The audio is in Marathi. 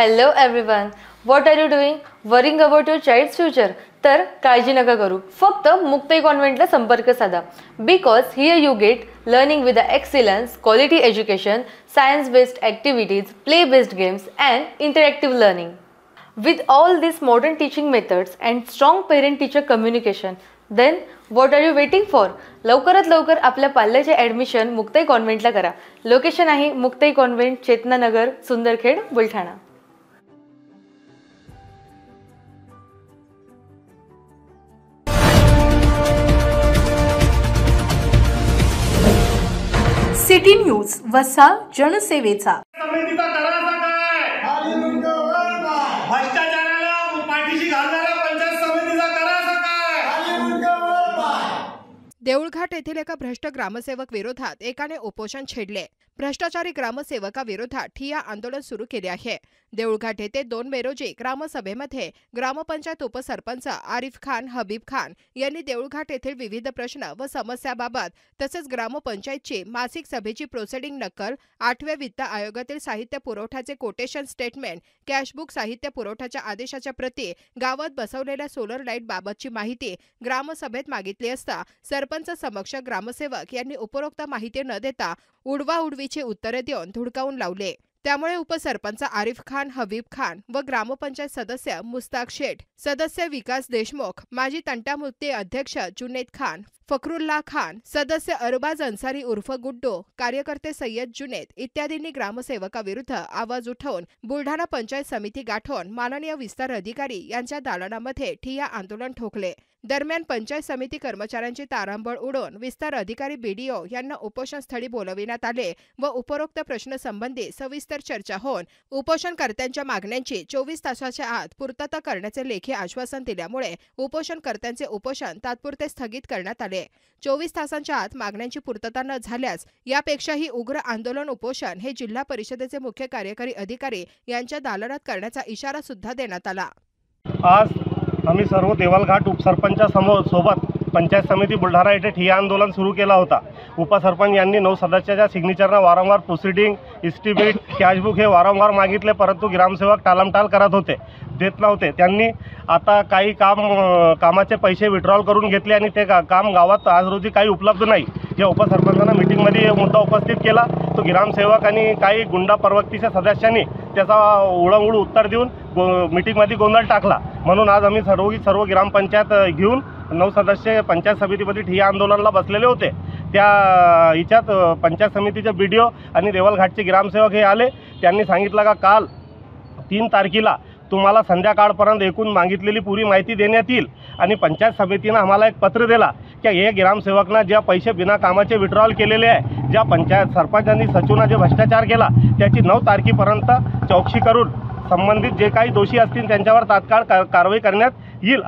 Hello everyone. What are you doing? Worrying about your child's future? तर काळजी नका करू. फक्त मुक्ताई कॉन्व्हेंटला संपर्क साधा. Because here you get learning with the excellence, quality education, science-based activities, play-based games and interactive learning. With all these modern teaching methods and strong parent-teacher communication, then what are you waiting for? लवकरात लवकर आपल्या पाल्याचे ॲडमिशन मुक्ताई कॉन्व्हेंटला करा. लोकेशन आहे Muktai convent, Chetananagar, Sundarkhed, Buldhana. City news वसा जनसेवेचा. समितीचा करायचा काय? भ्रष्टाचाराला पाठीशी घालणारा पंचायत समितीचा करायचा काय? देऊळघाट येथील एका भ्रष्ट ग्रामसेवक विरोधात एकाने उपोषण छेडले. भ्रष्टाचारी ग्रामसेवकाविरोधात ठिय्या आंदोलन सुरू केले आहे. देऊळघाट येथे 2 मे रोजी ग्रामसभेमध्ये ग्रामपंचायत उपसरपंच आरिफ खान हबीब खान यांनी देऊळघाट येथील विविध प्रश्न व समस्याबाबत तसेच ग्रामपंचायतची मासिक सभेची प्रोसिडिंग नक्कल, 8व्या वित्त आयोगातील साहित्य पुरवठ्याचे कोटेशन स्टेटमेंट, कॅशबुक, साहित्य पुरवठ्याच्या आदेशाच्या प्रती, गावात बसवलेल्या सोलर लाईट बाबतची माहिती ग्रामसभेत मागितली असता सरपंच समक्ष ग्रामसेवक यांनी उपरोक्त माहिती न देता उडवाउडवीची उत्तरे देऊन धुडकावून लावले. त्यामुळे उपसरपंच आरिफ खान हबीब खान व ग्रामपंचायत सदस्य मुस्ताक शेठ, सदस्य विकास देशमुख, माजी तंटामुक्ती अध्यक्ष जुनेद खान, फखरुल्ला खान, सदस्य अरबाज अन्सारी उर्फ गुड्डो, कार्यकर्ते सय्यद जुनेद इत्यादींनी ग्रामसेवकाविरुद्ध आवाज उठवून बुलढाणा पंचायत समिती गाठून माननीय विस्तार अधिकारी यांच्या दालनामध्ये ठिय्या आंदोलन ठोकले. दरम्यान पंचायत समिती कर्मचाऱ्यांची तारांबळ उडवून विस्तार अधिकारी बीडीओ यांना उपोषणस्थळी बोलविण्यात आले व उपरोक्त प्रश्नासंबंधी सविस्तर चर्चा होऊन उपोषणकर्त्यांच्या मागण्यांची 24 तासाच्या आत पूर्तता करण्याचे लेखी आश्वासन दिल्यामुळे उपोषणकर्त्यांचे उपोषण तात्पुरते स्थगित करण्यात आले. 24 तासांच्या आत मागण्यांची पूर्तता न झाल्यास यापेक्षाही उग्र आंदोलन उपोषण हे जिल्हा परिषदेचे मुख्य कार्यकारी अधिकारी यांच्या दालनात करण्याचा इशारा सुद्धा देण्यात आला. आज आम्ही सर्व देवलघाट सोबत पंचायत समिती बुलढाणा येथे ठिय्या आंदोलन सुरू केला होता. उपसरपंच यांनी 9 सदस्याच्या सिग्नेचरना वारंवार प्रोसिडिंग, इस्टिमेट, कॅशबुक हे वारंवार मागितले, परंतु ग्रामसेवक टाळमटाळ करत होते, देत नव्हते. त्यांनी आता काही कामाचे पैसे विड्रॉल करून घेतले आणि ते काम गावात आज रोजी काही उपलब्ध नाही. या उपसरपंचांना मीटिंगमध्ये मुद्दा उपस्थित केला. तो ग्रामसेवक आणि काही गुंडा प्रवृत्तीच्या सदस्यांनी त्याचा उडमउड उत्तर देऊन मीटिंगमध्ये गोंधळ टाकला. म्हणून आज आम्ही सर्व ग्रामपंचायत घेऊन 9 सदस्य पंचायत समितीमध्ये ठिय्या आंदोलनाला बसलेले होते. त्या हिच्यात पंचायत समितीचे बीडीओ आणि देवलघाटचे ग्रामसेवक हे आले. त्यांनी सांगितलं का काल 3 तारखेला तुम्हाला संध्याकाळपर्यंत एकूण मागितलेली पुरी माहिती देण्यात येईल. आणि पंचायत समितीनं आम्हाला एक पत्र दिला की हे ग्रामसेवकना ज्या पैसे बिना कामाचे विड्रॉल केलेले आहे, ज्या पंचायत सरपंचांनी सचिवना जे भ्रष्टाचार केला त्याची 9 तारखेपर्यंत चौकशी करून संबंधित जे काही दोषी असतील त्यांच्यावर तात्काळ कारवाई करण्यात येईल.